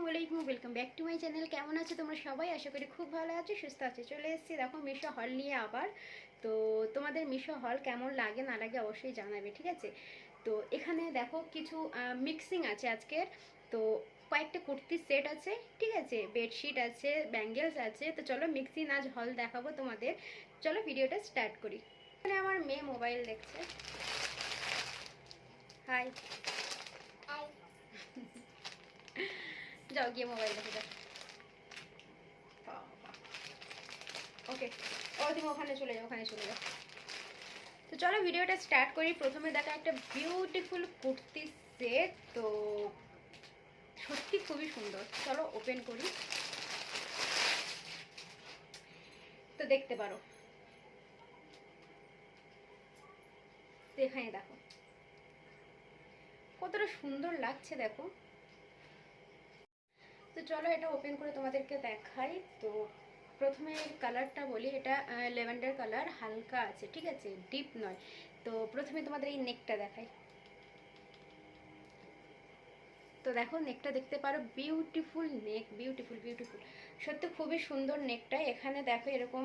আসসালামু আলাইকুম, welcome back to my channel. কেমন আছো তোমরা সবাই? আশা করি খুব ভালো আছো, সুস্থ আছো। চলে এসেছি দেখো মিশো হল নিয়ে আবার। তো তোমাদের মিশো হল কেমন লাগে না লাগে অবশ্যই জানাবে, ঠিক আছে? তো এখানে দেখো কিছু মিক্সিং আছে আজকের। তো কয়েকটা কুর্তির সেট আছে, ঠিক আছে, বেডশিট আছে, ব্যাঙ্গেলস আছে। তো চলো মিক্সিং আজ হল দেখাবো তোমাদের। চলো ভিডিওটা স্টার্ট করি। এখানে আমার মেয়ে মোবাইল দেখছে। হাই। যাও গিয়ে মোবাইল দেখে যাও। ওকে, তুমি ওখানে চলে যাও, ওখানে চলে যাও। তো চলো ভিডিওটা স্টার্ট করি। প্রথমে দেখা একটা বিউটিফুল কুর্তি সেট। তো সত্যি খুবই সুন্দর। চলো ওপেন করি। তো দেখতে পারো, এখানে দেখো কতটা সুন্দর লাগছে, দেখো। তো চলো এটা ওপেন করে তোমাদেরকে দেখাই। তো প্রথমে কালারটা বলি, এটা ল্যাভেন্ডার কালার, হালকা আছে, ঠিক আছে, ডিপ নয়। তো প্রথমে তোমাদের এই নেকটা দেখাই। তো দেখো নেকটা দেখতে পারো, বিউটিফুল নেক, বিউটিফুল বিউটিফুল, সত্যি খুবই সুন্দর নেকটা। এখানে দেখো এরকম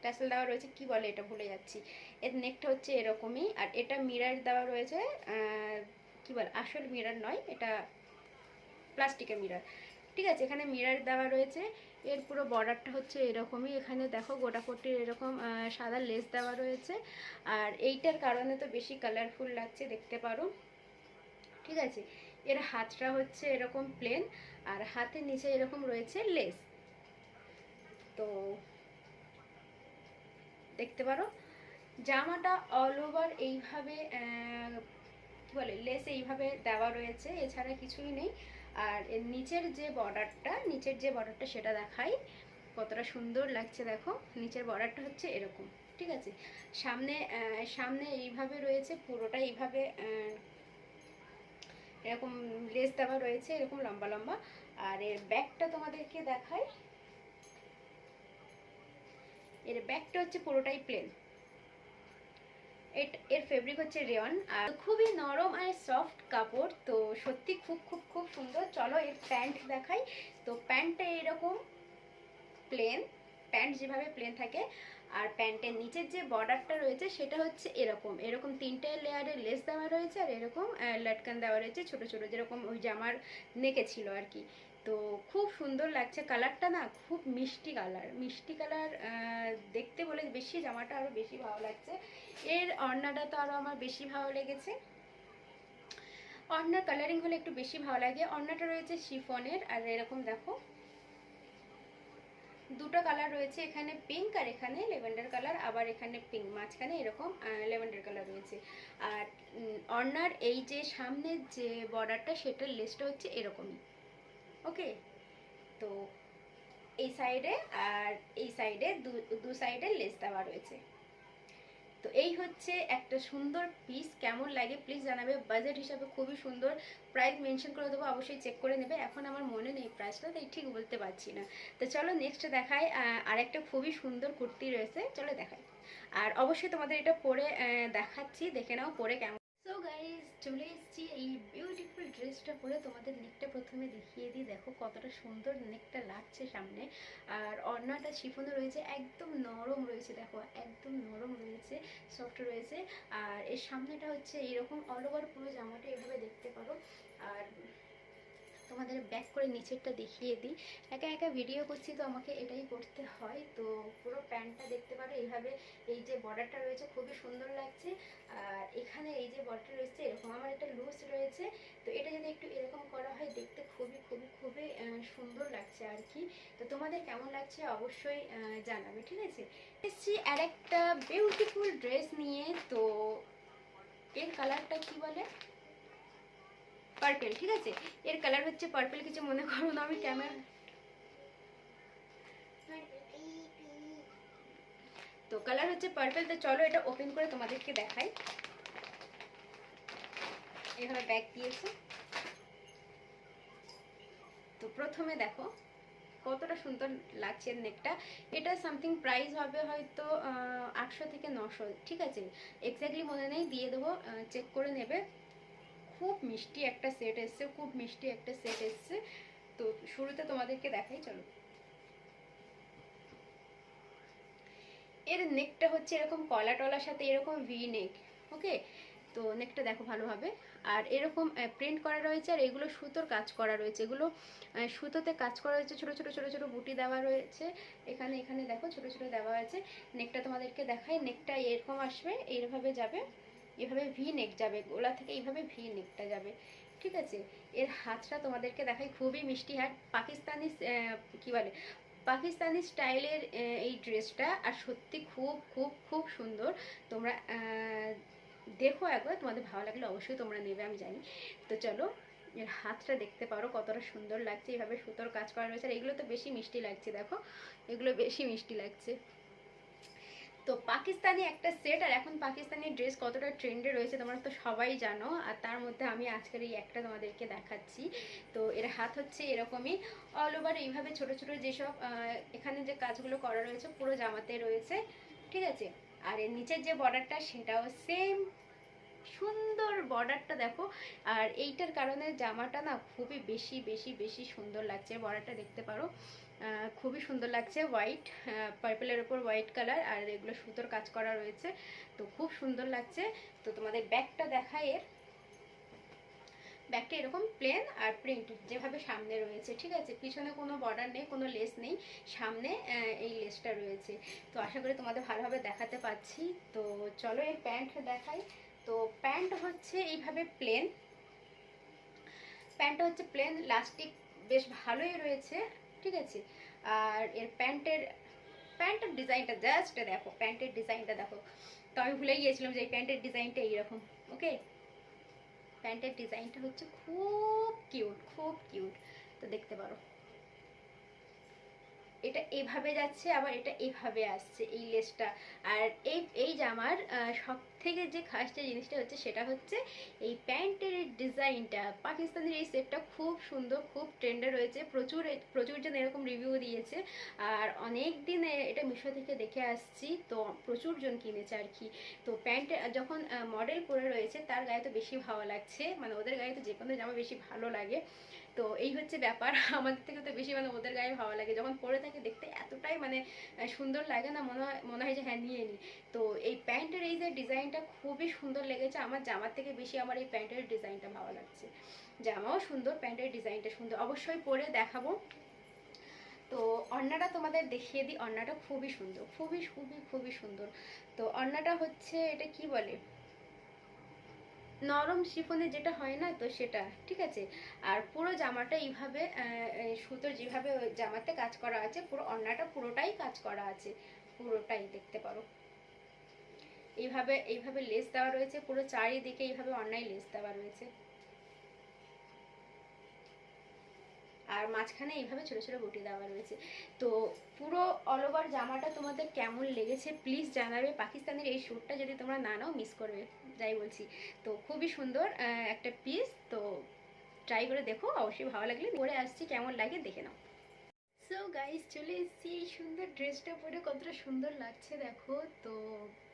ট্যাসেল দেওয়া রয়েছে, কি বলে এটা ভুলে যাচ্ছি। এর নেকটা হচ্ছে এরকমই, আর এটা মিরার দেওয়া রয়েছে। কি বলে, আসল মিরার নয়, এটা প্লাস্টিকের মিরার, ঠিক আছে। এখানে মিরার দেওয়া রয়েছে। এর পুরো বর্ডারটা হচ্ছে এরকমই। এখানে দেখো গোটাপট্টির এরকম সাদা লেস দেওয়া রয়েছে। আর এইটার কারণে তো বেশি কালারফুল লাগছে, দেখতে পারো, ঠিক আছে। এর হাতটা হচ্ছে এরকম প্লেন, আর হাতের নিচে এরকম রয়েছে লেস। তো দেখতে পারো জামাটা অল ওভার এইভাবে কি বলে, লেস এইভাবে দেওয়া রয়েছে, এছাড়া কিছুই নেই। আর এর নিচের যে বর্ডারটা সেটা দেখাই, কতটা সুন্দর লাগছে দেখো। নিচের বর্ডারটা হচ্ছে এরকম, ঠিক আছে। সামনে এইভাবে রয়েছে, পুরোটা এইভাবে এরকম লেস দেওয়া রয়েছে, এরকম লম্বা লম্বা। আর এর ব্যাকটা তোমাদেরকে দেখাই। এর ব্যাকটা হচ্ছে পুরোটাই প্লেন। এর ফেব্রিক হচ্ছে রেয়ন, আর খুবই নরম আর সফট কাপড়। তো সত্যি খুব খুব খুব সুন্দর। চলো এর প্যান্ট দেখাই। তো প্যান্টটা এরকম প্লেন, প্যান্ট যেভাবে প্লেন থাকে। আর প্যান্টের নিচের যে বর্ডারটা রয়েছে সেটা হচ্ছে এরকম এরকম তিনটে লেয়ারে লেস দেওয়া রয়েছে, আর এরকম লটকান দেওয়া রয়েছে ছোট ছোট, যেরকম ওই জামার নেকে ছিল আর কি। তো খুব সুন্দর লাগছে। কালারটা না খুব মিষ্টি কালার, মিষ্টি কালার দেখতে বলে বেশি জামাটা আরো বেশি ভালো লাগছে। এর ওড়নাটা তো আরো আমার বেশি ভালো লেগেছে। ওড়নার কালারিং হলে একটু বেশি ভালো লাগে। ওড়নাটা রয়েছে শিফনের, আর এরকম দেখো দুটো কালার রয়েছে, এখানে পিঙ্ক আর এখানে লেভেন্ডার কালার, আবার এখানে পিঙ্ক, মাঝখানে এরকম লেভেন্ডার কালার রয়েছে। আর ওড়নার এই যে সামনের যে বর্ডারটা সেটার লেসটা হচ্ছে এরকমই, ওকে। তো এই সাইডে আর এই সাইডে দু সাইডে লেস দেওয়া রয়েছে। তো এই হচ্ছে একটা সুন্দর পিস। কেমন লাগে প্লিজ জানাবে। বাজেট হিসাবে খুবই সুন্দর। প্রাইস মেনশন করে দেবো, অবশ্যই চেক করে নেবে। এখন আমার মনে নেই প্রাইসটা, তাই ঠিক বলতে পারছি না। তো চলো নেক্সট দেখাই। আর একটা খুবই সুন্দর কুর্তি রয়েছে, চলো দেখাই। আর অবশ্যই তোমাদের এটা পরে দেখাচ্ছি, দেখে নাও পরে কেমন। সো গাইজ চলে এসেছি এই বিউটিফুল ড্রেসটা পরে। তোমাদের নেকটা প্রথমে দেখিয়ে দিই, দেখো কতটা সুন্দর নেকটা লাগছে সামনে। আর ওড়নাটা শিফনে রয়েছে, একদম নরম রয়েছে, দেখো একদম নরম রয়েছে, সফট রয়েছে। আর এর সামনেটা হচ্ছে এরকম অল ওভার পুরো জামাটা এভাবে দেখতে পারো। আর তোমাদের ব্যাক করে নিচেরটা দেখিয়ে দিই। একা একা ভিডিও করছি তো আমাকে এটাই করতে হয়। তো পুরো প্যান্টটা দেখতে পারো এইভাবে, এই যে বর্ডারটা রয়েছে খুবই সুন্দর লাগছে। আর এখানে এই যে বর্ডার রয়েছে এরকম, আমার এটা লুজ রয়েছে। তো এটা যদি একটু এরকম করা হয় দেখতে খুবই খুবই খুবই সুন্দর লাগছে আর কি। তো তোমাদের কেমন লাগছে অবশ্যই জানাবে, ঠিক আছে। এসছি আর একটা বিউটিফুল ড্রেস নিয়ে। তো এর কালারটা কি বলে, পার্পেল, ঠিক আছে। এর কালার হচ্ছে পার্পেল, কিছু মনে করো না, আমি ক্যামেরা। তো কালার হচ্ছে পার্পেল। তো চলো এটা ওপেন করে তোমাদেরকে দেখাই। এভাবে ব্যাগ দিয়েছে। তো প্রথমে দেখো কতটা সুন্দর লাগছে নেকটা। এটা সামথিং প্রাইস হবে হয়তো 800 থেকে 900, ঠিক আছে, এক্স্যাক্টলি মনে নেই, দিয়ে দেবো, চেক করে নেবে। খুব মিষ্টি একটা সেট এসছে, খুব মিষ্টি একটা সেট এসছে। তো শুরুতে তোমাদেরকে দেখাই, চলো। এর নেকটা হচ্ছে এরকম কলা টলার সাথে এরকম ভি নেক, ওকে। তো নেকটা দেখো ভালোভাবে, আর এরকম প্রিন্ট করা রয়েছে, আর এগুলো সুতোর কাজ করা রয়েছে, এগুলো সুতোতে কাজ করা রয়েছে, ছোট ছোট ছোট ছোট বুটি দেওয়া রয়েছে এখানে, এখানে দেখো ছোট ছোট দেওয়া আছে। নেকটা তোমাদেরকে দেখাই, নেকটা এরকম আসবে, এইভাবে যাবে, এভাবে ভি নেক যাবে, গোলা থেকে এইভাবে ভি নেকটা যাবে, ঠিক আছে। এর হাতটা তোমাদেরকে দেখাই, খুবই মিষ্টি হাত, পাকিস্তানি কি বলে, পাকিস্তানি স্টাইলের এই ড্রেসটা, আর সত্যি খুব খুব খুব সুন্দর। তোমরা দেখো একবার, তোমাদের ভালো লাগলে অবশ্যই তোমরা নেবে, আমি জানি। তো চলো, এর হাতটা দেখতে পারো কতটা সুন্দর লাগছে, এইভাবে সুতোর কাজ করা রয়েছে, আর এগুলো তো বেশি মিষ্টি লাগছে, দেখো এগুলো বেশি মিষ্টি লাগছে। তো পাকিস্তানি একটা সেট, আর এখন পাকিস্তানি ড্রেস কতটা ট্রেন্ডে রয়েছে তোমরা তো সবাই জানো, আর তার মধ্যে আমি আজকের এই একটা তোমাদেরকে দেখাচ্ছি। তো এর হাত হচ্ছে এরকমই, অল ওভার এইভাবে ছোট ছোট যেসব এখানে যে কাজগুলো করা রয়েছে পুরো জামাতে রয়েছে, ঠিক আছে। আর এর নিচের যে বর্ডারটা সেটাও সেম, সুন্দর বর্ডারটা দেখো। আর এইটার কারণে জামাটা না খুবই বেশি বেশি বেশি সুন্দর লাগছে, বর্ডারটা দেখতে পারো, খুবই সুন্দর লাগছে, হোয়াইট পার্পলের ওপর হোয়াইট কালার, আর এগুলো সুতোর কাজ করা রয়েছে, তো খুব সুন্দর লাগছে। তো তোমাদের ব্যাগটা দেখায়, এর ব্যাগটা এরকম প্লেন আর প্রিন্ট যেভাবে সামনে রয়েছে, ঠিক আছে, পিছনে কোনো বর্ডার নেই, কোনো লেস নেই, সামনে এই লেসটা রয়েছে। তো আশা করি তোমাদের ভালোভাবে দেখাতে পাচ্ছি। তো চলো এর প্যান্ট দেখাই। তো প্যান্ট হচ্ছে এইভাবে প্লেন, প্যান্টটা হচ্ছে প্লেন, লাস্টিক বেশ ভালোই রয়েছে, ঠিক আছে। আর এর প্যান্টের ডিজাইনটা জাস্ট দেখো, প্যান্টের ডিজাইনটা দেখো। তো আমি ভুলে গিয়েছিলাম যে এই প্যান্টের ডিজাইনটা এইরকম, ওকে। প্যান্টের ডিজাইনটা হচ্ছে খুব কিউট, খুব কিউট, তো দেখতে পারো এটা এভাবে যাচ্ছে, আবার এটা এভাবে আসছে এই লেসটা। আর এই এই জামার সব থেকে যে খাস যে জিনিসটা হচ্ছে সেটা হচ্ছে এই প্যান্টের ডিজাইনটা, পাকিস্তানের এই সেটটা খুব সুন্দর, খুব ট্রেন্ডে রয়েছে, প্রচুর প্রচুর জন এরকম রিভিউ দিয়েছে, আর অনেক দিন এটা মিশো থেকে দেখে আসছি, তো প্রচুর জন কিনেছে আর কি। তো প্যান্ট যখন মডেল পরে রয়েছে তার গায়ে তো বেশি ভালো লাগছে, মানে ওদের গায়ে তো যে কোনো জামা বেশি ভালো লাগে। তো এই হচ্ছে ব্যাপার, আমাদের থেকে তো বেশি মানে ওদের গায়ে ভালো লাগে, যখন পরে থাকে দেখতে এতটাই মানে সুন্দর লাগে না, মনে হয় যে হ্যাঁ নিয়ে নিই। তো এই প্যান্টের এই যে ডিজাইনটা খুবই সুন্দর লেগেছে আমার, জামার থেকে বেশি আমার এই প্যান্টের ডিজাইনটা ভালো লাগছে। জামাও সুন্দর, প্যান্টের ডিজাইনটা সুন্দর, অবশ্যই পরে দেখাবো। তো অন্নাটা তোমাদের দেখিয়ে দিই, অন্নাটা খুবই সুন্দর, খুবই খুবই খুবই সুন্দর। তো অন্নাটা হচ্ছে এটা কি বলে, নরম শিফনের যেটা হয় না, তো সেটা, ঠিক আছে। আর পুরো জামাটা এইভাবে সুতোর যেভাবে জামাতে কাজ করা আছে, পুরো ওড়নাটা পুরোটাই কাজ করা আছে, পুরোটাই দেখতে পারো। এইভাবে এইভাবে লেস দেওয়া রয়েছে, পুরো চারিদিকে এইভাবে ওড়নায় লেস দেওয়া রয়েছে, আর মাঝখানে এইভাবে ছোট ছোট বুটি দেওয়া রয়েছে। তো পুরো অল ওভার জামাটা তোমাদের কেমন লেগেছে প্লিজ জানাবে, পাকিস্তানের এই স্যুটটা যদি তোমরা না নাও মিস করবে, যাই বলছি। তো খুবই সুন্দর একটা পিস, তো ট্রাই করে দেখো, অবশ্যই ভালো লাগলে পরে আসছি, কেমন লাগে দেখে নাও। সো গাইস চলে এসেছি, এই সুন্দর ড্রেসটা পরে কতটা সুন্দর লাগছে দেখো। তো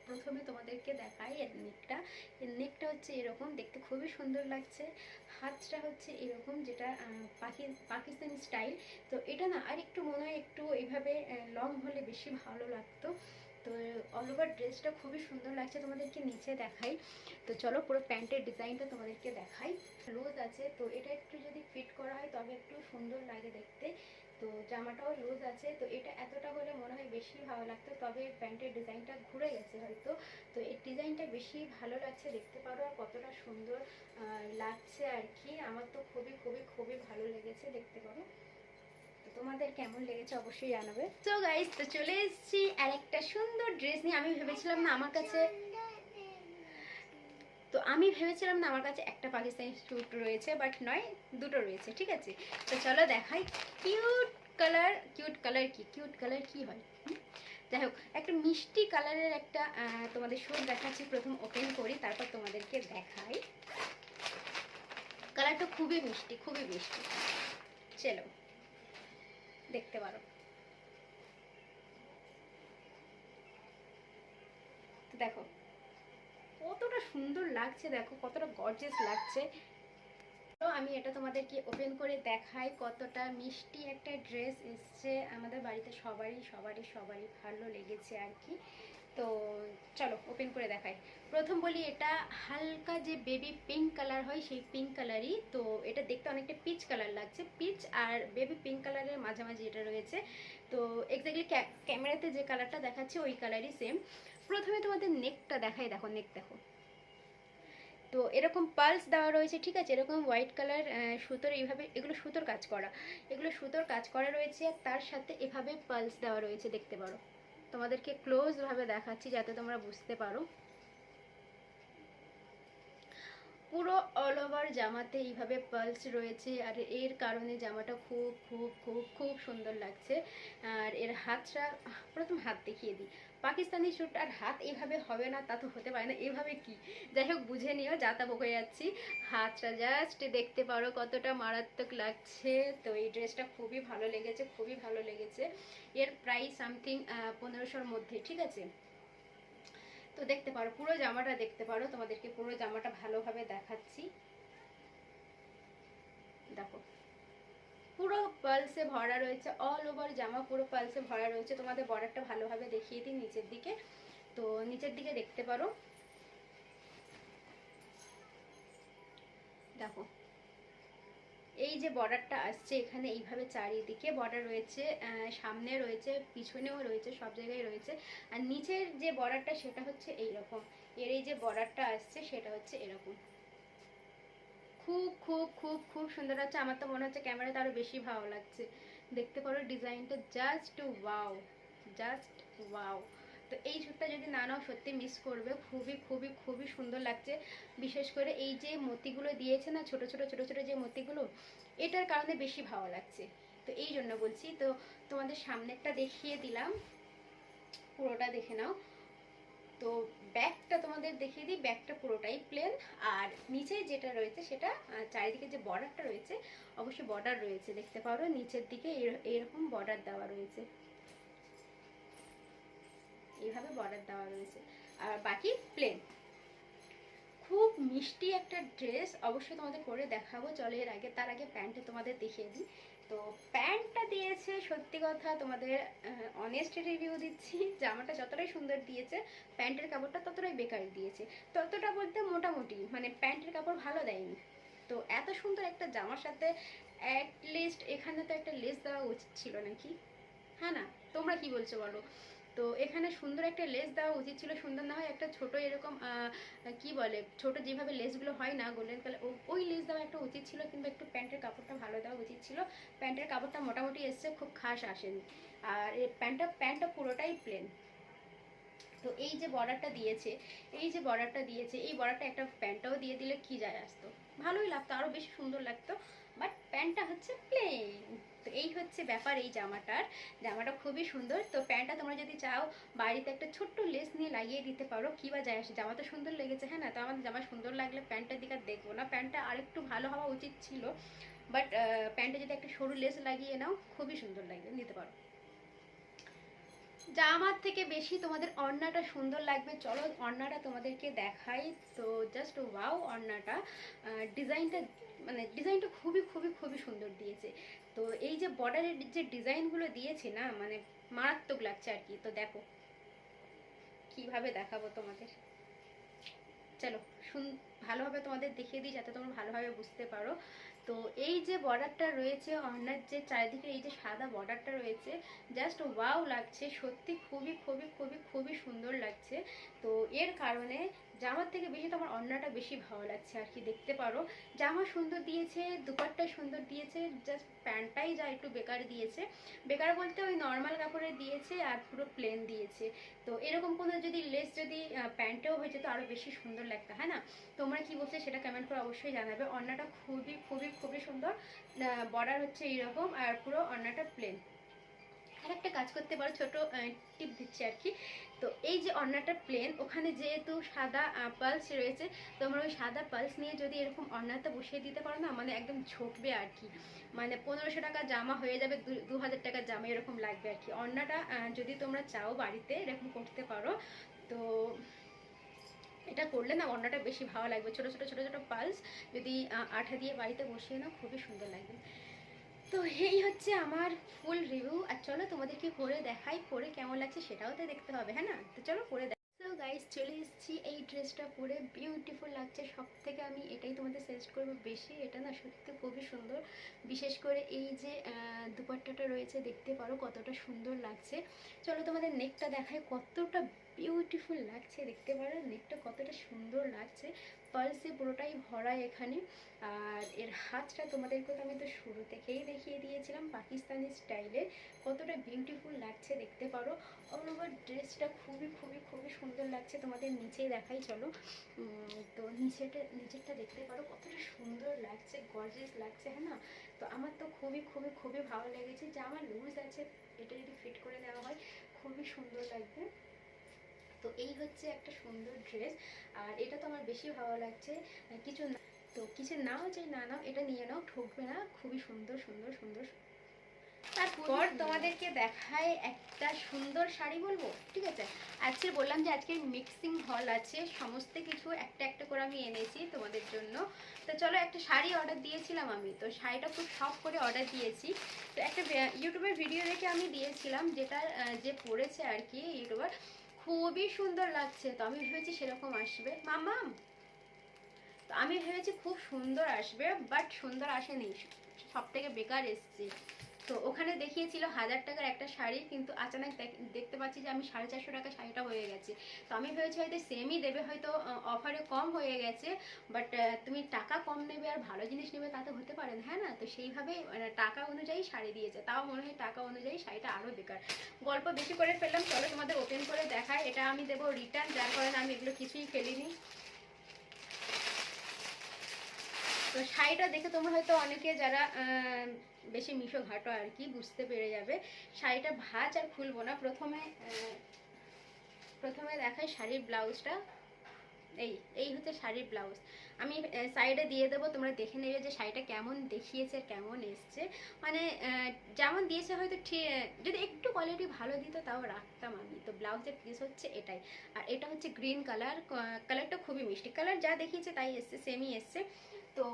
প্রথমে তোমাদেরকে দেখাই এর নেকটা, এর নেকটা হচ্ছে এরকম, দেখতে খুবই সুন্দর লাগছে। হাতটা হচ্ছে এরকম, যেটা পাকিস্তানি স্টাইল। তো এটা না আর একটু মনে হয় একটু এইভাবে লং হলে বেশি ভালো লাগতো। তো অল ওভার ড্রেসটা খুবই সুন্দর লাগছে, তোমাদেরকে নিচে দেখাই। তো চলো পুরো প্যান্টের ডিজাইনটা তোমাদেরকে দেখাই। লুজ আছে, তো এটা একটু যদি ফিট করা হয় তবে একটু সুন্দর লাগে দেখতে। তো জামাটাও লুজ আছে, তো এটা এতটা হলে মনে হয় বেশি ভালো লাগতো, তবে প্যান্টের ডিজাইনটা ঘুরে গেছে হয়তো। তো এই ডিজাইনটা বেশি ভালো লাগছে, দেখতে পারো আর কতটা সুন্দর লাগছে আর কি, আমার তো খুবই খুবই খুবই ভালো লেগেছে, দেখতে পারো। তো তোমাদের কেমন লেগেছে অবশ্যই জানাবে। তো গাইস তো চলে এসেছি আর একটা সুন্দর ড্রেস নিয়ে। আমি ভেবেছিলাম না আমার কাছে, তো আমি ভেবেছিলাম না আমার কাছে একটা পাকিস্তানি স্যুট রয়েছে, বাট নয়, দুটো রয়েছে, ঠিক আছে। তো চলো দেখাই। কিউট কালার, কিউট কালার কি, কিউট কালার কি হয়, যাই হোক একটা মিষ্টি কালারের একটা তোমাদের স্যুট দেখাচ্ছি, প্রথম ওপেন করি তারপর তোমাদেরকে দেখাই। কালারটা খুবই মিষ্টি, খুবই মিষ্টি, চলো দেখতে পারো। তো দেখো কতটা সুন্দর লাগছে, দেখো কতটা গর্জিয়াস লাগছে, তো আমি এটা তোমাদেরকে ওপেন করে দেখাই, কতটা মিষ্টি একটা ড্রেস এসছে। আমাদের বাড়িতে সবারই সবারই সবারই ভালো লেগেছে আর কি। তো চলো ওপেন করে দেখাই। প্রথম বলি, এটা হালকা যে বেবি পিঙ্ক কালার হয় সেই পিঙ্ক কালারই। তো এটা দেখতে অনেকটা পিচ কালার লাগছে, পিচ আর বেবি পিঙ্ক কালারের মাঝামাঝি এটা রয়েছে। তো এক্স্যাক্টলি ক্যামেরাতে যে কালারটা দেখাচ্ছে ওই কালারই সেম। প্রথমে তোমাদের নেকটা দেখাই, দেখো নেক দেখো। তো এরকম পালস দেওয়া রয়েছে, ঠিক আছে, এরকম হোয়াইট কালার সুতোর, এইভাবে এগুলো সুতোর কাজ করা, এগুলো সুতোর কাজ করা রয়েছে। তার সাথে এভাবে পালস দেওয়া রয়েছে, দেখতে পারো। তোমাদেরকে ক্লোজ ভাবে দেখাচ্ছি যাতে তোমরা বুঝতে পারো। পুরো অল ওভার জামাতে এইভাবে পালস রয়েছে, আর এর কারণে জামাটা খুব খুব খুব খুব সুন্দর লাগছে। আর এর হাতটা, প্রথম হাত দেখিয়ে দিই। পাকিস্তানি স্যুট আর হাত এইভাবে হবে না তা তো হতে পারে না, এইভাবে কি, যাই হোক বুঝে নিও, যাতা বকে যাচ্ছি। হাতটা জাস্ট দেখতে পারো কতটা মারাত্মক লাগছে। তো এই ড্রেসটা খুবই ভালো লেগেছে, খুবই ভালো লেগেছে। এর প্রাইস সামথিং 1500-র মধ্যে, ঠিক আছে। তো দেখতে পারো, পুরো জামাটা দেখতে পারো, তোমাদেরকে পুরো জামাটা ভালোভাবে দেখাচ্ছি। দেখো পুরো পালসে ভরা রয়েছে, অল ওভার জামা পুরো পালসে ভরা রয়েছে। তোমাদের বর্ডারটা ভালোভাবে দেখিয়ে দিই নিচের দিকে। তো নিচের দিকে দেখতে পারো, দেখো এই যে বর্ডারটা আসছে এখানে, এইভাবে চারিদিকে বর্ডার রয়েছে, সামনে রয়েছে, পিছনেও রয়েছে, সব জায়গায় রয়েছে। আর নিচের যে বর্ডারটা সেটা হচ্ছে এইরকম, এর এই যে বর্ডারটা আসছে সেটা হচ্ছে এরকম। খুব খুব খুব খুব সুন্দর হচ্ছে। আমার তো মনে হচ্ছে ক্যামেরাতে আরো বেশি ভালো লাগছে। দেখতে পারো ডিজাইনটা, জাস্ট ওয়াও, জাস্ট ওয়াও। তো এই শ্যুটটা যদি না নাও সত্যি মিস করবে, খুবই খুবই খুবই সুন্দর লাগছে। বিশেষ করে এই যে মতিগুলো দিয়েছে না, ছোট ছোট ছোট ছোট যে মতিগুলো, এটার কারণে বেশি ভালো লাগছে। তো এই জন্য বলছি। তো তোমাদের সামনেরটা দেখিয়ে দিলাম, পুরোটা দেখে নাও। তো ব্যাকটা তোমাদের দেখিয়ে দিই, ব্যাকটা পুরোটাই প্লেন। আর নিচে যেটা রয়েছে সেটা, চারিদিকে যে বর্ডারটা রয়েছে, অবশ্যই বর্ডার রয়েছে, দেখতে পারো নিচের দিকে এরকম বর্ডার দেওয়া রয়েছে, এইভাবে বর্ডার দেওয়া রয়েছে। আর বাকি প্লেন। খুব মিষ্টি একটা ড্রেস, অবশ্যই তোমাদের পরে দেখাবো। চলো এর আগে, তার আগে প্যান্টটা তোমাদের দেখিয়ে দিই। তো প্যান্টটা দিয়েছে, সত্যি কথা তোমাদের অনেস্ট রিভিউ দিচ্ছি, জামাটা যতটাই সুন্দর দিয়েছে প্যান্টের কাপড়টা ততটাই বেকার দিয়েছে। ততটা বলতে মোটামুটি, মানে প্যান্টের কাপড় ভালো দেয়নি। তো এত সুন্দর একটা জামার সাথে অ্যাটলিস্ট এখানে তো একটা লেস দেওয়া উচিত ছিল নাকি, হ্যাঁ না? তোমরা কি বলছো বলো? তো এখানে সুন্দর একটা লেস দেওয়া উচিত ছিল, সুন্দর না হয় একটা ছোট এরকম কি বলে, ছোট যেভাবে লেসগুলো হয় না গোল্ডেন কালার, ওই লেস দেওয়া একটা উচিত ছিল, কিংবা একটু প্যান্টের কাপড়টা ভালো দেওয়া উচিত ছিল। প্যান্টের কাপড়টা মোটামুটি এসছে, খুব খাস আসেনি। আর এই প্যান্টটা পুরোটাই প্লেন। তো এই যে বর্ডারটা দিয়েছে, এই যে বর্ডারটা দিয়েছে, এই বর্ডারটা একটা প্যান্টটাও দিয়ে দিলে কি যায় আসতো, ভালোই লাগতো, আরো বেশি সুন্দর লাগতো। বাট প্যান্টটা হচ্ছে প্লেন। তো এই হচ্ছে ব্যাপার এই জামাটার। জামাটা খুবই সুন্দর। তো প্যান্টটা তোমরা যদি চাও বাড়িতে একটা ছোট্ট লেস নিয়ে লাগিয়ে দিতে পারো, কি বা যায় আসে, জামা তো সুন্দর লেগেছে, হ্যাঁ না? তো আমাদের জামা সুন্দর লাগলে প্যান্টের দিকে আর দেখবো না, প্যান্টটা আরেকটু ভালো হওয়া উচিত ছিল। বাট প্যান্টে যদি একটা সরু লেস লাগিয়ে নাও খুবই সুন্দর লাগবে, নিতে পারো। জামার থেকে বেশি তোমাদের ওড়নাটা সুন্দর লাগবে, চলো ওড়নাটা তোমাদেরকে দেখাই। তো জাস্ট ওয়াও ওড়নাটা, ডিজাইনটা, মানে ডিজাইনটা খুবই খুবই খুবই সুন্দর দিয়েছে। তো এই যে বর্ডারের যে ডিজাইনগুলো দিয়েছে না, মানে মারাত্মক লাগছে আর কি। তো দেখো কিভাবে দেখাবো তোমাদের, চলো ভালোভাবে তোমাদের দেখিয়ে দিই যাতে তোমরা ভালোভাবে বুঝতে পারো। তো এই যে বর্ডারটা রয়েছে ওড়নার, যে চারিদিকে এই যে সাদা বর্ডারটা রয়েছে, জাস্ট ওয়াও লাগছে, সত্যি খুবই খুবই খুবই খুবই সুন্দর লাগছে। তো এর কারণে জামার থেকে বেশি তোমার ওড়নাটা বেশি ভালো লাগছে আর কি। দেখতে পারো জামা সুন্দর দিয়েছে, দুপাট্টা সুন্দর দিয়েছে, জাস্ট প্যান্টটাই যা একটু বেকার দিয়েছে। বেকার বলতে ওই নর্মাল কাপড়ে দিয়েছে আর পুরো প্লেন দিয়েছে। তো এরকম কোনো যদি লেস যদি প্যান্টেও হয়ে যেত আরও বেশি সুন্দর লাগতো, হ্যাঁ না? তোমরা কি বলছো সেটা কমেন্ট করে অবশ্যই জানাবে। ওড়নাটা খুবই খুবই খুবই সুন্দর, বর্ডার হচ্ছে এইরকম, আর পুরো ওড়নাটা প্লেন। আর একটা কাজ করতে পারো, ছোট টিপ দিচ্ছি আর কি। তো এই যে ওড়নাটা প্লেন, ওখানে যেহেতু সাদা পালস রয়েছে, তোমরা ওই সাদা পালস নিয়ে যদি এরকম ওড়নাটা বসিয়ে দিতে পারো না, মানে একদম ঝোঁকবে আর কি। মানে 1500 টাকা জামা হয়ে যাবে 2000 টাকার জামা, এরকম লাগবে আর কি। ওড়নাটা যদি তোমরা চাও বাড়িতে এরকম করতে পারো। তো এটা করলে না ওড়নাটা বেশি ভালো লাগবে। ছোট ছোট ছোট ছোট পালস যদি আঠা দিয়ে বাড়িতে বসিয়ে নাও খুবই সুন্দর লাগবে। তো এই হচ্ছে আমার ফুল রিভিউ। আর চলো তোমাদেরকে পরে দেখাই, পরে কেমন লাগছে সেটাও তো দেখতে হবে, হ্যাঁ না? তো চলো পরে দেখ। তো গাইস চলে এসেছি, এই ড্রেসটা পরে বিউটিফুল লাগছে। সব থেকে আমি এটাই তোমাদের সাজেস্ট করবো বেশি, এটা না সত্যি খুবই সুন্দর। বিশেষ করে এই যে দুপাট্টাটা রয়েছে, দেখতে পারো কতটা সুন্দর লাগছে। চলো তোমাদের নেকটা দেখায়, কতটা বিউটিফুল লাগছে, দেখতে পারো নেকটা কতটা সুন্দর লাগছে। পার্লসে পুরোটাই ভরা এখানে। আর এর হাতটা তোমাদেরকে তো আমি তো শুরু থেকেই দেখিয়ে দিয়েছিলাম পাকিস্তানি স্টাইলে, কতটা বিউটিফুল লাগছে দেখতে পারো। অল ওভার ড্রেসটা খুবই খুবই খুবই সুন্দর লাগছে। তোমাদের নিচেই দেখাই চলো। তো নিচেরটা দেখতে পারো কতটা সুন্দর লাগছে, গর্জিয়াস লাগছে, হ্যাঁ না? তো আমার তো খুবই খুবই খুবই ভালো লেগেছে। যে আমার লুজ আছে, এটা যদি ফিট করে নেওয়া হয় খুবই সুন্দর লাগবে। তো এই হচ্ছে একটা সুন্দর ড্রেস। আর এটা তো আমার বেশি ভালো লাগছে। কিছু তো কিছু নাও চাই না নাও, এটা নিয়ে নাও, ঠকবে না। খুবই সুন্দর সুন্দর সুন্দর। তারপর তোমাদেরকে দেখায় একটা সুন্দর শাড়ি বলবো, ঠিক আছে? আজকে বললাম যে আজকে মিক্সিং হল আছে, সমস্ত কিছু একটা একটা করে আমি এনেছি তোমাদের জন্য। তো চলো, একটা শাড়ি অর্ডার দিয়েছিলাম আমি, তো শাড়িটা খুব শখ করে অর্ডার দিয়েছি। তো একটা ইউটিউবের ভিডিও দেখে আমি দিয়েছিলাম, যেটা যে পড়েছে আর কি ইউটিউবার, খুবই সুন্দর লাগছে। তো আমি ভেবেছি সেরকম আসবে মামাম। তো আমি ভেবেছি খুব সুন্দর আসবে, বাট সুন্দর আসেনি, সব থেকে বেকার এসছে। তো ওখানে দেখিয়েছিল 1000 টাকার একটা শাড়ি, কিন্তু আচানক দেখতে পাচ্ছি যে আমি 450 টাকা শাড়িটা হয়ে গেছে। তো আমি ভেবেছি হয়তো সেমই দেবে, হয়তো অফারে কম হয়ে গেছে। বাট তুমি টাকা কম নেবে আর ভালো জিনিস নেবে, তা তো হতে পারে না, হ্যাঁ না? তো সেইভাবে টাকা অনুযায়ী শাড়ি দিয়েছে, তাও মনে হয় টাকা অনুযায়ী শাড়িটা আরও বেকার। গল্প বেশি করে ফেললাম, চলো তোমাদের ওপেন করে দেখায়। এটা আমি দেবো রিটার্ন, যার কারণে আমি এগুলো কিছুই ফেলিনি। তো শাড়িটা দেখে তোমরা হয়তো অনেকে যারা বেশি মিশো ঘাটো আর কি বুঝতে পেরে যাবে। শাড়িটা ভাঁজ আর খুলবো না। প্রথমে দেখাই শাড়ির ব্লাউজটা। এই এই হচ্ছে শাড়ির ব্লাউজ। আমি সাইডে দিয়ে দেবো, তোমরা দেখে নেবে যে শাড়িটা কেমন দেখিয়েছে আর কেমন এসছে। মানে যেমন দিয়েছে হয়তো ঠিক, যদি একটু কোয়ালিটি ভালো দিত তাও রাখতাম আমি। তো ব্লাউজের পিস হচ্ছে এটাই। আর এটা হচ্ছে গ্রিন কালার, কালারটা খুবই মিষ্টি কালার, যা দেখিয়েছে তাই এসছে, সেমই এসছে। তো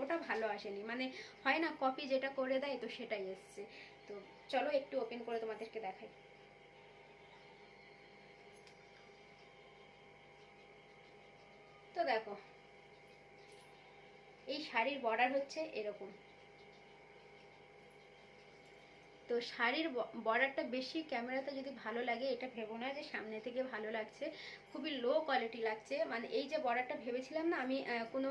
ওটা ভালো আসেনি, মানে হয় না কপি যেটা করে দেয়, তো সেটাই এসছে। তো চলো একটু ওপেন করে তোমাদেরকে দেখাই। তো দেখো, এই শাড়ির বর্ডার হচ্ছে এরকম। তো শাড়ির বর্ডারটা বেশি ক্যামেরাতে যদি ভালো লাগে, এটা ভেবো না যে সামনে থেকে ভালো লাগছে, খুবই লো কোয়ালিটি লাগছে। মানে এই যে বর্ডারটা ভেবেছিলাম না আমি কোনো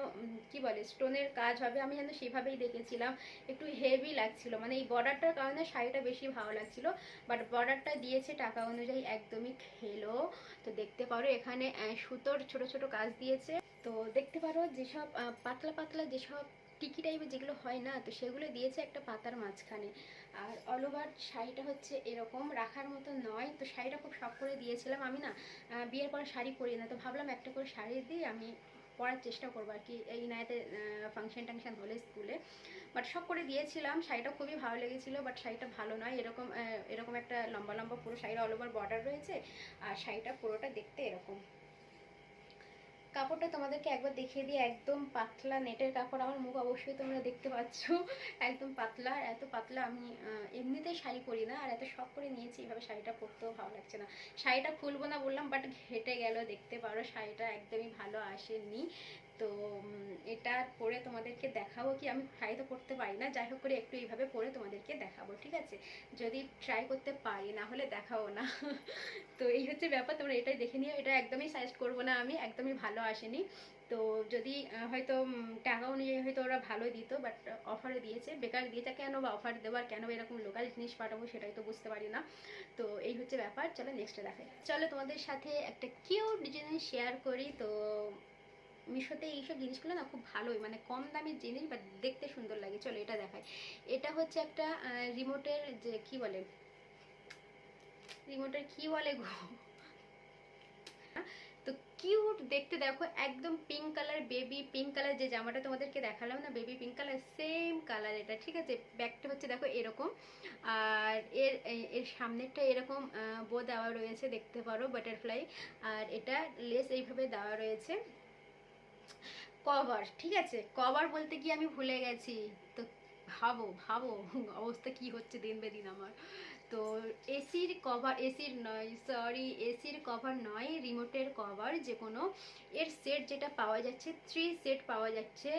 কি বলে স্টোনের কাজ হবে, আমি যেন সেভাবেই দেখেছিলাম, একটু হেভি লাগছিল। মানে এই বর্ডারটার কারণে শাড়িটা বেশি ভালো লাগছিল। বাট বর্ডারটা দিয়েছে টাকা অনুযায়ী একদমই খেলো। তো দেখতে পারো এখানে সুতোর ছোট ছোট কাজ দিয়েছে। তো দেখতে পারো যেসব পাতলা পাতলা যেসব টিকি টাইপের যেগুলো হয় না, তো সেগুলো দিয়েছে একটা পাতার মাঝখানে। আর অল ওভার শাড়িটা হচ্ছে এরকম, রাখার মতো নয়। তো শাড়িটা খুব শখ করে দিয়েছিলাম আমি না, বিয়ের পর শাড়ি পরি না, তো ভাবলাম একটা করে শাড়ি দিয়ে আমি পরার চেষ্টা করবো আর কি, এই নাইতে ফাংশন টাংশন হলে স্কুলে। বাট শখ করে দিয়েছিলাম, শাড়িটা খুবই ভালো লেগেছিলো। বাট শাড়িটা ভালো নয়, এরকম এরকম একটা লম্বা লম্বা পুরো শাড়িটা অল ওভার বর্ডার রয়েছে। আর শাড়িটা পুরোটা দেখতে এরকম। কাপড়টা তোমাদেরকে একবার দেখিয়ে দিই, একদম পাতলা নেটের কাপড়। আমার মুখ অবশ্যই তোমরা দেখতে পাচ্ছ, একদম পাতলা। এত পাতলা আমি এমনিতেই শাড়ি পরি না, আর এত শখ করে নিয়েছি, এভাবে শাড়িটা পরতেও ভালো লাগছে না। শাড়িটা খুলবো না বললাম, বাট ঘেটে গেল, দেখতে পারো শাড়িটা একদমই ভালো আসেনি। তো এটা পরে তোমাদেরকে দেখাবো, কি আমি ট্রাই তো করতে পারি না, যাই হোক করে একটু এইভাবে পরে তোমাদেরকে দেখাবো, ঠিক আছে? যদি ট্রাই করতে পারি, না হলে দেখাবো না। তো এই হচ্ছে ব্যাপার, তোমরা এটাই দেখে নিও। এটা একদমই সাজেস্ট করবো না আমি, একদমই ভালো আসেনি। তো যদি হয়তো টাকা অনুযায়ী হয়তো ওরা ভালো দিত, বাট অফারে দিয়েছে, বেকার দিয়েছে। কেন বা অফার দেওয়ার, কেন এরকম লোকাল জিনিস পাঠাবো, সেটাই তো বুঝতে পারি না। তো এই হচ্ছে ব্যাপার। চলো নেক্সটে দেখাই। চলো তোমাদের সাথে একটা কিউট জিনিস শেয়ার করি। তো মিশোতে এইসব জিনিসগুলো না খুব ভালোই, মানে কম দামের জিনিস, বাট দেখতে সুন্দর লাগে। চলো এটা দেখাই। এটা হচ্ছে একটা রিমোটের, যে কি বলে, রিমোটের কি বলে গো, তো কিউট দেখতে, দেখো একদম pink colour, baby pink colour, যে জামাটা তোমাদেরকে দেখালাম না baby pink colour, same colour এটা, ঠিক আছে। ব্যাগটা হচ্ছে দেখো এরকম, আর এর এর সামনেরটা এরকম বো দেওয়া রয়েছে, দেখতে পারো বাটারফ্লাই, আর এটা লেস এইভাবে দেওয়া রয়েছে। কভার, ঠিক আছে, কভার বলতে গিয়ে আমি ভুলে গেছি। তো ভাবো ভাবো অবস্থা কি হচ্ছে দিন বে দিন আমার। তো এসির কভার, এসির নয় সরি, এসির কভার নয়, রিমোটের কভার যে কোনো, এর সেট যেটা পাওয়া যাচ্ছে 3 সেট পাওয়া যাচ্ছে,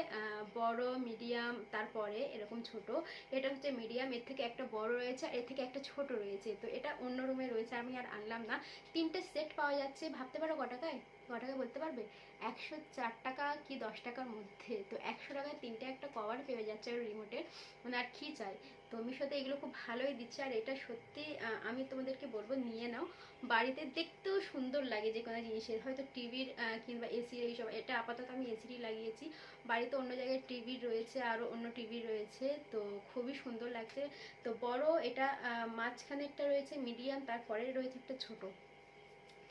বড় মিডিয়াম তারপরে এরকম ছোট। এটা হচ্ছে মিডিয়াম, এর থেকে একটা বড় রয়েছে আর এর থেকে একটা ছোট রয়েছে, তো এটা অন্য রুমে রয়েছে, আমি আর আনলাম না। 3টে সেট পাওয়া যাচ্ছে, ভাবতে পারো ক টাকায়, ক টাকায় বলতে পারবে? 104 টাকা কি 10 টাকার মধ্যে। তো 100 টাকায় 3টে একটা কভার পেয়ে যাচ্ছে রিমোটের, মানে আর কি চাই। তো মিশোতে এগুলো খুব ভালোই দিচ্ছে, আর এটা সত্যি আমি তোমাদেরকে বলবো নিয়ে নাও। বাড়িতে দেখতেও সুন্দর লাগে যে কোনো জিনিসের, হয়তো টিভির কিংবা এসির এইসব, এটা আপাতত আমি এসিরই লাগিয়েছি, বাড়িতে অন্য জায়গায় টিভি রয়েছে, আরও অন্য টিভি রয়েছে, তো খুবই সুন্দর লাগছে। তো বড় এটা মাঝখানে একটা রয়েছে মিডিয়াম, তারপরে রয়েছে একটা ছোট,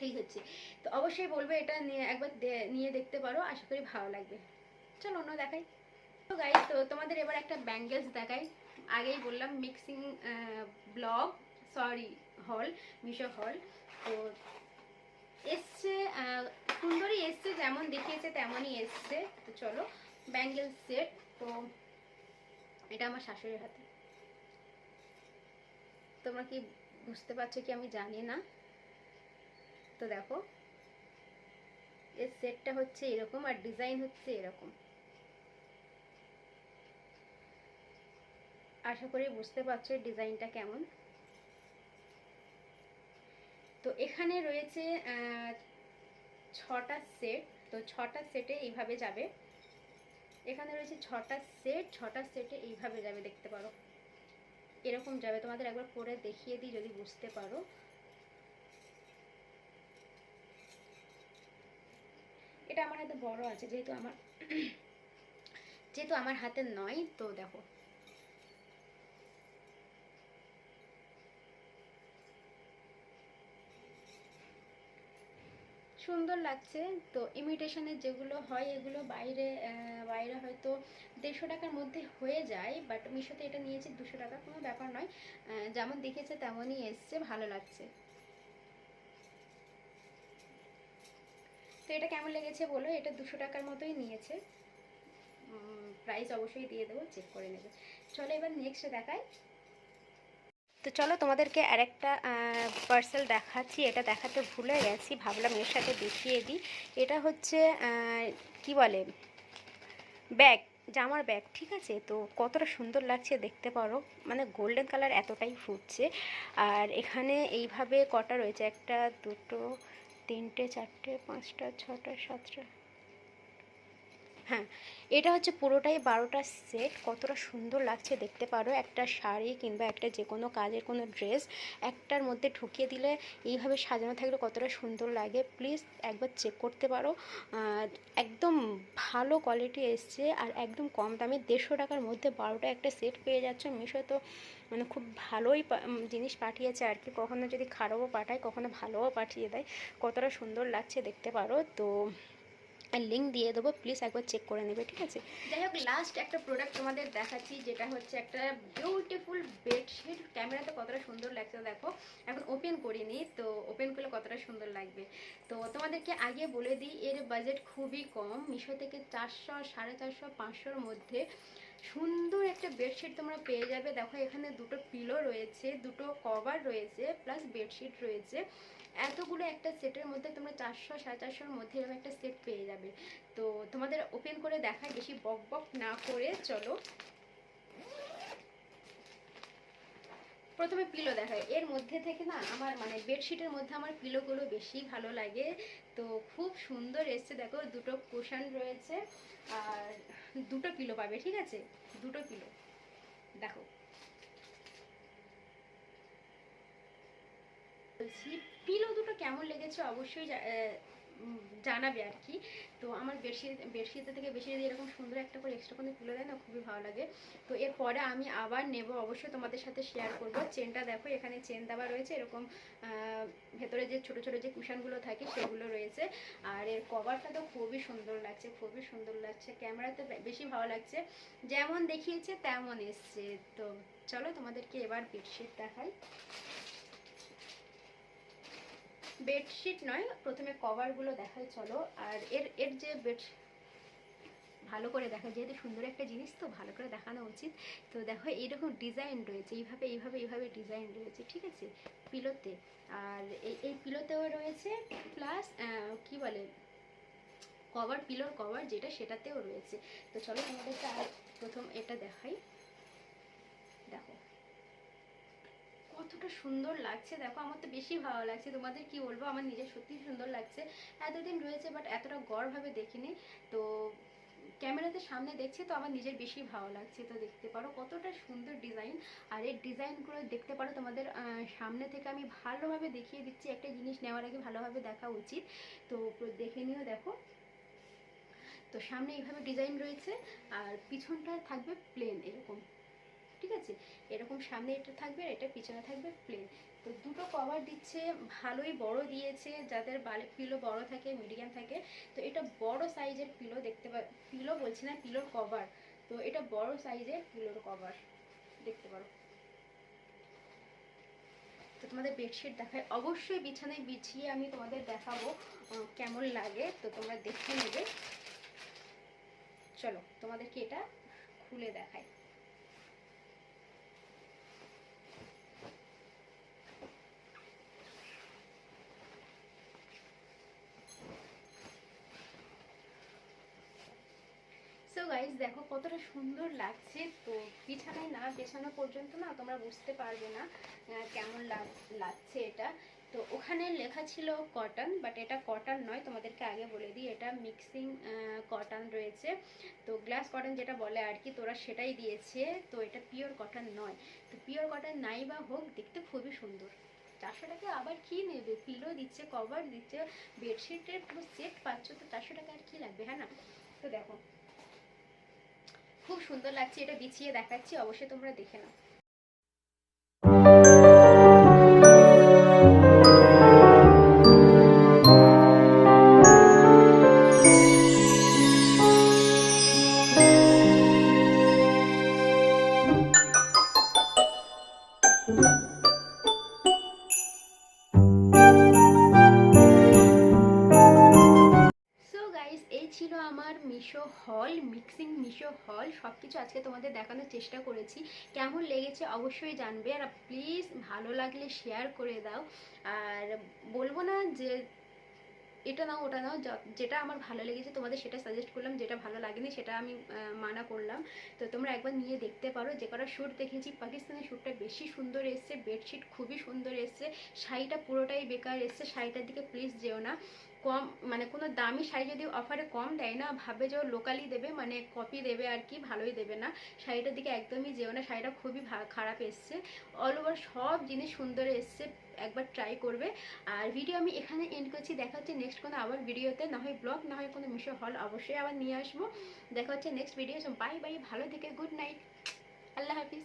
ঠিক হচ্ছে। তো অবশ্যই বলবো এটা নিয়ে একবার নিয়ে দেখতে পারো, আশা করি ভালো লাগবে। চলো অন্য দেখাই। তো গাইস, তো তোমাদের এবার একটা ব্যাঙ্গেলস দেখাই। আগেই বললাম মিক্সিং ব্লগ, সরি হল, মিশো হল। তো এসছে সুন্দরই এসছে, যেমন দেখিয়েছে তেমনই এসছে। তো চলো ব্যাঙ্গেলস সেট। তো এটা আমার শাশুড়ির হাতে, তোমরা কি বুঝতে পারছো কি আমি জানি না। তো দেখো এর সেটটা হচ্ছে এরকম, আর ডিজাইন হচ্ছে এরকম, আশা করি বুঝতে পারছো ডিজাইনটা কেমন। তো এখানে রয়েছে 6টা সেট, তো 6টা সেটে এইভাবে যাবে। এখানে রয়েছে 6টা সেট, 6টা সেটে এইভাবে যাবে, দেখতে পারো এরকম যাবে। তোমাদের একবার পরে দেখিয়ে দিই যদি বুঝতে পারো। এটা আমার হাতে বড় আছে, যেহেতু আমার হাতে নয়, তো দেখো সুন্দর লাগছে। তো ইমিটেশনের যেগুলো হয় এগুলো বাইরে বাইরে হয়তো 150 টাকার মধ্যে হয়ে যায়, বাট মিশোতে এটা নিয়েছি 200 টাকা, কোনো ব্যাপার নয়, যেমন দেখেছে তেমনই এসছে, ভালো লাগছে। তো এটা কেমন লেগেছে বলো, এটা 200 টাকার মতোই নিয়েছে, প্রাইস অবশ্যই দিয়ে দেবো, চেক করে নেবে। চলো এবার নেক্সট দেখাই। তো চলো তোমাদেরকে আরেকটা পার্সেল দেখাচ্ছি, এটা দেখাতে ভুলে গেছি, ভাবলাম এর সাথে দেখিয়ে দিই। এটা হচ্ছে কি বলে, ব্যাগ, জামার ব্যাগ, ঠিক আছে। তো কতটা সুন্দর লাগছে দেখতে পারো, মানে গোল্ডেন কালার এতটাই ফুটছে। আর এখানে এইভাবে কটা রয়েছে, 1 2 3 4 5 6 7, হ্যাঁ এটা হচ্ছে পুরোটাই 12টা সেট, কতটা সুন্দর লাগছে দেখতে পারো। একটা শাড়ি কিংবা একটা যে কোনো কাজের কোনো ড্রেস একটার মধ্যে ঢুকিয়ে দিলে এইভাবে সাজানো থাকলে কতটা সুন্দর লাগে, প্লিজ একবার চেক করতে পারো। একদম ভালো কোয়ালিটি এসছে, আর একদম কম দামে 150 টাকার মধ্যে 12টা একটা সেট পেয়ে যাচ্ছে। মিশো তো মানে খুব ভালোই জিনিস পাঠিয়েছে আর কি, কখনো যদি খারাপও পাঠায় কখনো ভালোও পাঠিয়ে দেয়, কতটা সুন্দর লাগছে দেখতে পারো। তো লিঙ্ক দিয়ে দেবো, প্লিজ একবার চেক করে নেবে, ঠিক আছে। যাই হোক, লাস্ট একটা প্রোডাক্ট তোমাদের দেখাচ্ছি, যেটা হচ্ছে একটা বিউটিফুল বেডশিট। ক্যামেরাতে কতটা সুন্দর লাগছে দেখো, এখন ওপেন করিনি, তো ওপেন করলে কতটা সুন্দর লাগবে। তো তোমাদেরকে আগে বলে দিই, এর বাজেট খুবই কম, মিশো থেকে 400 450 500-র মধ্যে সুন্দর একটা বেডশিট তোমরা পেয়ে যাবে। দেখো এখানে 2টো পিলো রয়েছে, 2টো কভার রয়েছে, প্লাস বেডশিট রয়েছে, এতগুলো একটা সেটের মধ্যে তোমরা 400 450-র মধ্যে এরকম একটা সেট পেয়ে যাবে। তো তোমাদের ওপেন করে দেখায়, বেশি বক বক না করে, চলো প্রথমে পিলো দেখায়। এর মধ্যে থেকে না আমার মানে বেডশিটের মধ্যে আমার পিলোগুলো বেশি ভালো লাগে। তো খুব সুন্দর এসছে, দেখো 2টো কুশন রয়েছে, আর 2টো পিলো পাবে, ঠিক আছে, 2টো পিলো দেখো। বলছি পিলো দুটো কেমন লেগেছে অবশ্যই জানাবে আর কি। তো আমার বেডশিটের থেকে বেশি যদি এরকম সুন্দর একটা করে এক্সট্রা করে তুলে দেয় না, খুবই ভালো লাগে। তো এরপরে আমি আবার নেব, অবশ্যই তোমাদের সাথে শেয়ার করব। চেনটা দেখো, এখানে চেন দেওয়া রয়েছে এরকম, ভেতরে যে ছোট ছোট যে কুশনগুলো থাকে সেগুলো রয়েছে। আর এর কভারটা তো খুবই সুন্দর লাগছে, খুবই সুন্দর লাগছে, ক্যামেরাতে বেশি ভালো লাগছে, যেমন দেখিয়েছে তেমন এসছে। তো চলো তোমাদেরকে এবার বেডশিট দেখাই। বেডশিট নয়, প্রথমে কভারগুলো দেখাই চলো। আর এর এর যে ভালো করে দেখা, যেহেতু সুন্দর একটা জিনিস তো ভালো করে দেখানো উচিত। তো দেখো এইরকম ডিজাইন রয়েছে, এইভাবে এইভাবে এইভাবে ডিজাইন রয়েছে, ঠিক আছে, পিলোতে। আর এই পিলোতেও রয়েছে, প্লাস কি বলে কভার, পিলোর কভার যেটা সেটাতেও রয়েছে। তো চলো তোমাদেরকে আর প্রথম এটা দেখাই। দেখো কতটা সুন্দর লাগছে, দেখো আমার তো বেশি ভালো লাগছে, তোমাদের কি বলবো, আমার নিজের সত্যি সুন্দর লাগছে। এতদিন রয়েছে বাট এতটা গড়ভাবে দেখিনি। তো ক্যামেরাতে সামনে দেখছি তো আমার নিজের বেশি ভালো লাগছে। তো দেখতে পারো কতটা সুন্দর ডিজাইন। আর এই ডিজাইনগুলো দেখতে পারো তোমাদের সামনে থেকে আমি ভালোভাবে দেখিয়ে দিচ্ছি, একটা জিনিস নেওয়ার আগে ভালোভাবে দেখা উচিত। তো দেখে নিও, দেখো। তো সামনে এইভাবে ডিজাইন রয়েছে, আর পিছনটা থাকবে প্লেন এরকম, ঠিক আছে, এরকম সামনে এটা থাকবে, এটা পিছনে থাকবে প্লেন। তো দুটো কভার দিচ্ছে, ভালোই বড় দিয়েছে, যাদের পিলো বড় থাকে, মিডিয়াম থাকে। তো এটা বড় সাইজের পিলো, দেখতে পিলো বলছি না, পিলোর কভার। তো এটা বড় সাইজের পিলোর কভার, দেখতে পারো। তো তোমাদের বেডশিট দেখায়, অবশ্যই বিছানায় বিছিয়ে আমি তোমাদের দেখাবো কেমন লাগে, তো তোমরা দেখে নেবে। চলো তোমাদেরকে এটা খুলে দেখাই। সো গাইজ দেখো কতটা সুন্দর লাগছে। তো বিছানায় না বেছানো পর্যন্ত না তোমরা বুঝতে পারবে না কেমন লাগছে এটা। তো ওখানে লেখা ছিল কটন, বাট এটা কটন নয়, তোমাদেরকে আগে বলে দিই, এটা মিক্সিং কটন রয়েছে। তো গ্লাস কটন যেটা বলে আর কি, তোরা সেটাই দিয়েছে। তো এটা পিওর কটন নয়। তো পিওর কটন নাই বা হোক, দেখতে খুবই সুন্দর। 400 টাকা আবার কি নেবে, পিলো দিচ্ছে, কভার দিচ্ছে, বেডশিটের পুরো সেট পাচ্ছ, তো 400 টাকা আর কি লাগবে, হ্যাঁ না। তো দেখো খুব সুন্দর লাগছে, এটা বিছিয়ে দেখাচ্ছি, অবশ্যই তোমরা দেখে নাও। সো গাইস এই ছিল আমার মিশো হল, মিক্সিং মিশো হল, সব কিছু আজকে তোমাদের দেখানোর চেষ্টা করেছি। কেমন লেগেছে অবশ্যই জানবে, আর প্লিজ ভালো লাগলে শেয়ার করে দাও। আর বলবো না যে এটা নাও ওটা নাও, যেটা আমার ভালো লেগেছে তোমাদের সেটা সাজেস্ট করলাম, যেটা ভালো লাগেনি সেটা আমি মানা করলাম। তো তোমরা একবার নিয়ে দেখতে পারো। যে কটা শ্যুট দেখেছি, পাকিস্তানি শ্যুটটা বেশি সুন্দর এসছে, বেডশিট খুবই সুন্দর এসছে, শাড়িটা পুরোটাই বেকার এসছে, শাড়িটার দিকে প্লিজ যেও না। কম মানে কোনো দামি শাড়ি যদি অফারে কম দেয় না, ভাবে যে লোকালি দেবে, মানে কপি দেবে আর কি, ভালোই দেবে না। শাড়িটার দিকে একদমই যেও না, শাড়িটা খুবই খারাপ এসছে। অল ওভার সব জিনিস সুন্দর এসছে, একবার ট্রাই করবে। আর ভিডিও আমি এখানে এন্ড করছি, দেখা হচ্ছে নেক্সট কোনো আবার ভিডিওতে, না হয় ব্লগ, না হয় কোনো মিশো হল, অবশ্যই আবার নিয়ে আসবো। দেখা হচ্ছে নেক্সট ভিডিও। বাই বাই, ভালো থেকে গুড নাইট, আল্লাহ হাফিজ।